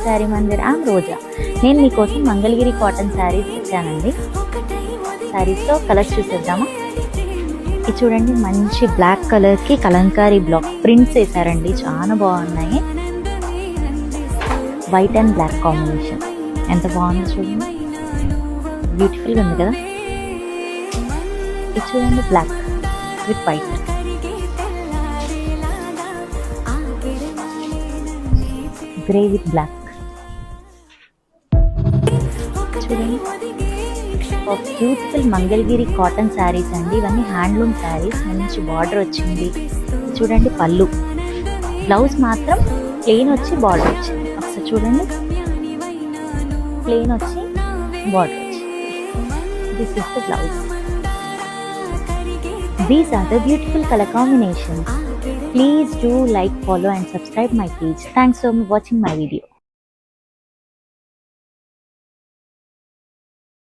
Sari Mandir I'm రోజా. నేను మీకోసం Mangalagiri cotton saris ఇచ్చానండి. శారీస్లో కలర్స్ చూసేద్దామా? ఇది చూడండి, మంచి బ్లాక్ కలర్కి కలంకారీ బ్లాక్ ప్రింట్స్ వేసారండి, చాలా బాగున్నాయి. వైట్ అండ్ బ్లాక్ కాంబినేషన్ ఎంత బాగుంది చూడండి, బ్యూటిఫుల్గా ఉంది కదా. ఇది చూడండి, black with white. Grey with black. చూడండి, బ్యూటిఫుల్ మంగళగిరి కాటన్ శారీస్ అండి. ఇవన్నీ హ్యాండ్లూమ్ శారీస్, మంచి బార్డర్ వచ్చింది. చూడండి పళ్ళు, బ్లౌజ్ మాత్రం ప్లెయిన్ వచ్చి బార్డర్ వచ్చింది. ఒకసారి చూడండి, ప్లెయిన్ వచ్చి బార్డర్ వచ్చింది. This is the blouse. These are the beautiful color combinations. Please do like, follow and subscribe my page. Thanks for watching my video.